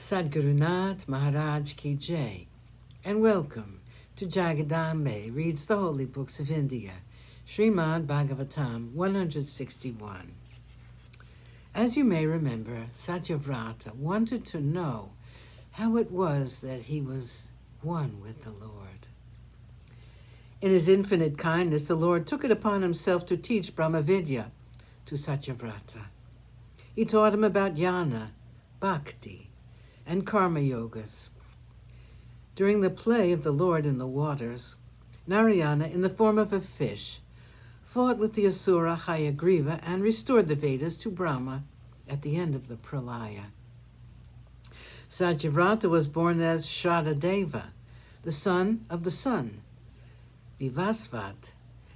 Sadgurunath Maharaj Ki Jai, and welcome to Jagadambe Reads the Holy Books of India, ShrimadBhagavatam161. As you may remember, Satyavrata wanted to know how it was that he was one with the Lord. In his infinite kindness, the Lord took it upon himself to teach Brahmavidya to Satyavrata. He taught him about jnana, bhakti, and karma yogas. During the play of the Lord in the waters, Narayana, in the form of a fish, fought with the asura Hayagriva and restored the Vedas to Brahma at the end of the pralaya. Satyavrata was born as Shradadeva, the son of the sun, Vivasvat,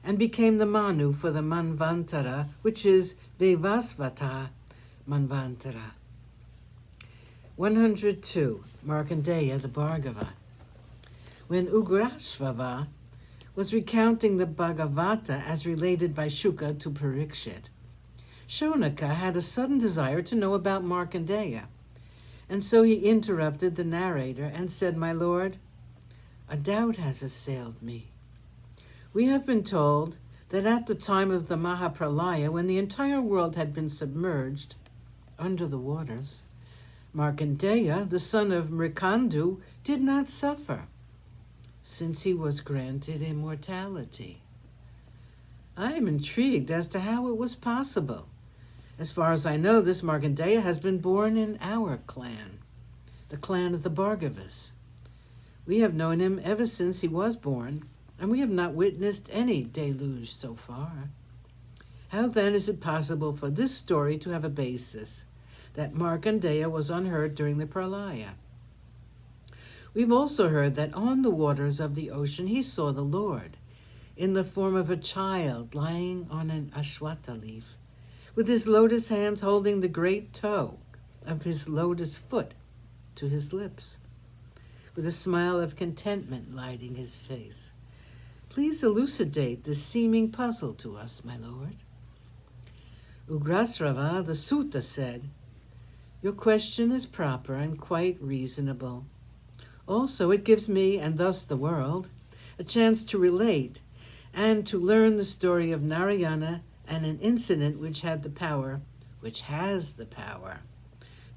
and became the Manu for the Manvantara, which is Vivasvata Manvantara. 102. Markandeya the Bhargava. When Ugrasvava was recounting the Bhagavata as related by Shuka to Parikshit, Shonaka had a sudden desire to know about Markandeya, and so he interrupted the narrator and said, "My lord, a doubt has assailed me. We have been told that at the time of the Mahapralaya, when the entire world had been submerged under the waters, Markandeya, the son of Mrikandu, did not suffer, since he was granted immortality. I am intrigued as to how it was possible. As far as I know, this Markandeya has been born in our clan, the clan of the Bhargavas. We have known him ever since he was born, and we have not witnessed any deluge so far. How then is it possible for this story to have a basis, that Markandeya was unheard during the pralaya? We've also heard that on the waters of the ocean he saw the Lord, in the form of a child lying on an ashwata leaf, with his lotus hands holding the great toe of his lotus foot to his lips, with a smile of contentment lighting his face. Please elucidate this seeming puzzle to us, my lord." Ugrasrava, the sutta, said, "Your question is proper and quite reasonable. Also, it gives me, and thus the world, a chance to relate and to learn the story of Narayana and an incident which has the power,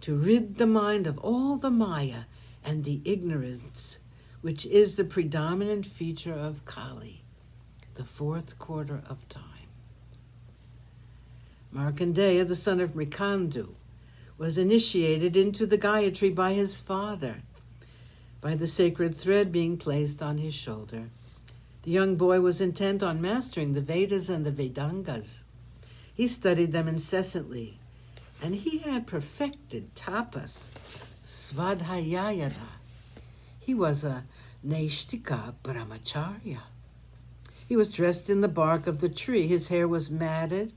to rid the mind of all the Maya and the ignorance, which is the predominant feature of Kali, the fourth quarter of time." Markandeya, the son of Mrikandu, was initiated into the Gayatri by his father, by the sacred thread being placed on his shoulder. The young boy was intent on mastering the Vedas and the Vedangas. He studied them incessantly, and he had perfected tapas, svadhyayana. He was a Naishtika Brahmacharya. He was dressed in the bark of the tree. His hair was matted,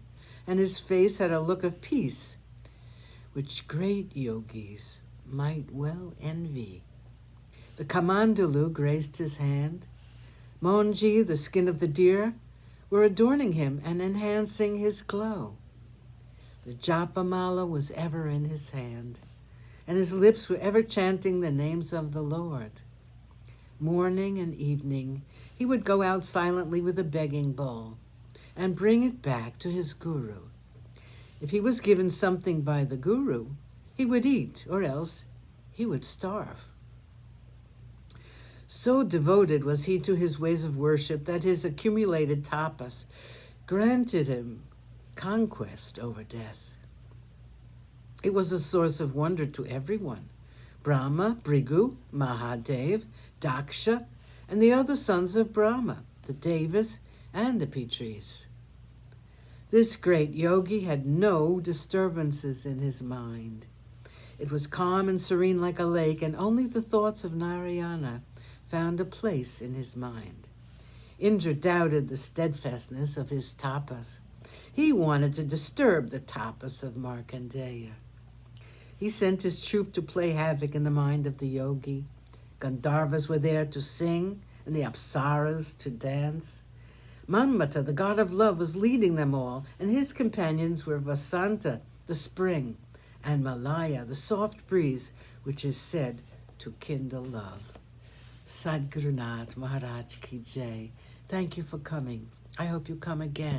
and his face had a look of peace, which great yogis might well envy. The kamandalu graced his hand. Monji, the skin of the deer, were adorning him and enhancing his glow. The japamala was ever in his hand, and his lips were ever chanting the names of the Lord. Morning and evening, he would go out silently with a begging bowl and bring it back to his guru. If he was given something by the guru, he would eat, or else he would starve. So devoted was he to his ways of worship that his accumulated tapas granted him conquest over death. It was a source of wonder to everyone. Brahma, Bhrigu, Mahadev, Daksha, and the other sons of Brahma, the Devas and the Pitris. This great yogi had no disturbances in his mind. It was calm and serene like a lake, and only the thoughts of Narayana found a place in his mind. Indra doubted the steadfastness of his tapas. He wanted to disturb the tapas of Markandeya. He sent his troop to play havoc in the mind of the yogi. Gandharvas were there to sing, and the Apsaras to dance. Manmata, the god of love, was leading them all, and his companions were Vasanta, the spring, and Malaya, the soft breeze which is said to kindle love. Sadhgurunath Maharaj Ki Jai. Thank you for coming. I hope you come again.